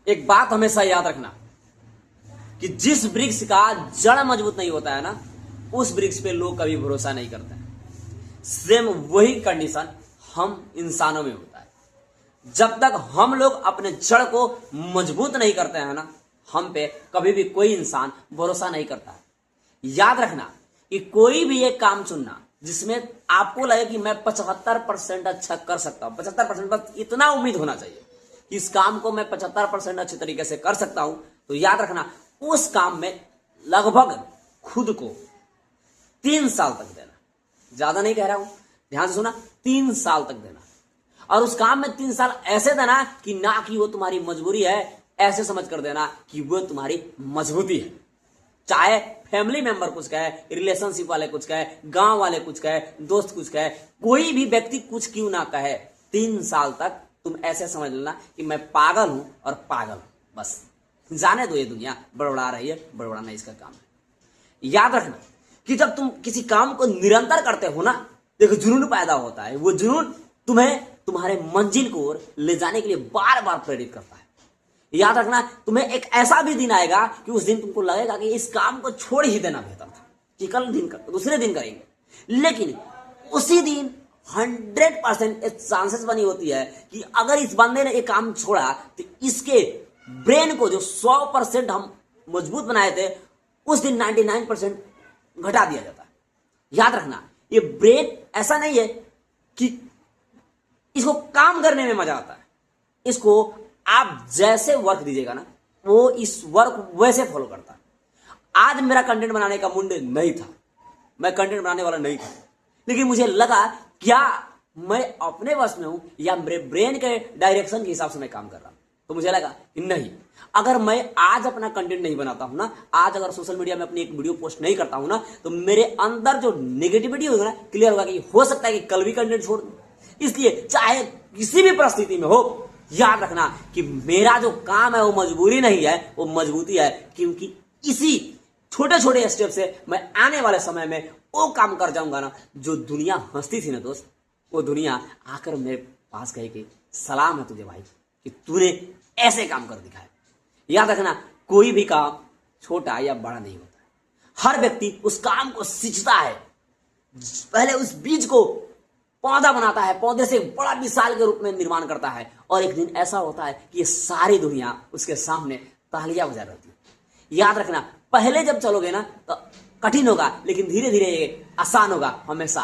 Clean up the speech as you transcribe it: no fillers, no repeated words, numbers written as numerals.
एक बात हमेशा याद रखना कि जिस वृक्ष का जड़ मजबूत नहीं होता है ना, उस वृक्ष पे लोग कभी भरोसा नहीं करते हैं। सेम वही कंडीशन हम इंसानों में होता है। जब तक हम लोग अपने जड़ को मजबूत नहीं करते हैं ना, हम पे कभी भी कोई इंसान भरोसा नहीं करता है। याद रखना कि कोई भी एक काम चुनना जिसमें आपको लगे कि मैं 75% अच्छा कर सकता हूं, 75% बस इतना उम्मीद होना चाहिए कि इस काम को मैं 75% अच्छे तरीके से कर सकता हूं, तो याद रखना उस काम में लगभग खुद को 3 साल तक देना। ज्यादा नहीं कह रहा हूं, ध्यान से सुना, 3 साल तक देना। और उस काम में 3 साल ऐसे देना कि ना कि वो तुम्हारी मजबूरी है, ऐसे समझ कर देना कि वो तुम्हारी मजबूती है। चाहे फैमिली मेंबर कुछ कहे, रिलेशनशिप वाले कुछ कहे, गांव वाले कुछ कहे, दोस्त कुछ कहे, कोई भी व्यक्ति कुछ क्यों ना कहे, 3 साल तक तुम ऐसे समझ लेना कि मैं पागल हूं और पागल हूं, बस जाने दो, ये दुनिया बड़बड़ा रही है, बड़बड़ाना इसका काम है। याद रखना कि जब तुम किसी काम को निरंतर करते हो ना, देखो जुनून पैदा होता है। वो जुनून तुम्हें तुम्हारे मंजिल को ओर ले जाने के लिए बार बार प्रेरित करता है। याद रखना तुम्हें एक ऐसा भी दिन आएगा कि उस दिन तुमको लगेगा कि इस काम को छोड़ ही देना बेहतर था, कि कल दिन कर, दूसरे दिन करेंगे। लेकिन उसी दिन 100% चांसेस बनी होती है कि अगर इस बंदे ने एक काम छोड़ा तो इसके ब्रेन को जो 100% हम मजबूत बनाए थे, उस दिन 99% घटा दिया जाता है। याद रखना ये ब्रेन ऐसा नहीं है कि इसको काम करने में मजा आता है। इसको आप जैसे वर्क दीजिएगा ना, वो इस वर्क वैसे फॉलो करता है। आज मेरा कंटेंट बनाने का मूड नहीं था, मैं कंटेंट बनाने वाला नहीं था, लेकिन मुझे लगा क्या मैं अपने वश में हूं या मेरे ब्रेन के डायरेक्शन के हिसाब से मैं काम कर रहा हूं। तो मुझे लगा कि नहीं, अगर मैं आज अपना कंटेंट नहीं बनाता हूं ना, आज अगर सोशल मीडिया में अपनी एक वीडियो पोस्ट नहीं करता हूं ना, तो मेरे अंदर जो नेगेटिविटी होगा ना, क्लियर होगा कि हो सकता है कि कल भी कंटेंट छोड़ दूं। इसलिए चाहे किसी भी परिस्थिति में हो, याद रखना कि मेरा जो काम है वो मजबूरी नहीं है, वो मजबूती है। क्योंकि इसी छोटे छोटे स्टेप से मैं आने वाले समय में वो काम कर जाऊंगा ना, जो दुनिया हंसती थी ना दोस्त, वो दुनिया आकर मेरे पास कहे कि सलाम है तुझे भाई कि तूने ऐसे काम कर दिखाया। याद रखना कोई भी काम छोटा या बड़ा नहीं होता है। हर व्यक्ति उस काम को सींचता है, पहले उस बीज को पौधा बनाता है, पौधे से बड़ा विशाल के रूप में निर्माण करता है, और एक दिन ऐसा होता है कि ये सारी दुनिया उसके सामने तालियां बजा रहती है। याद रखना पहले जब चलोगे ना तो कठिन होगा, लेकिन धीरे धीरे ये आसान होगा हमेशा।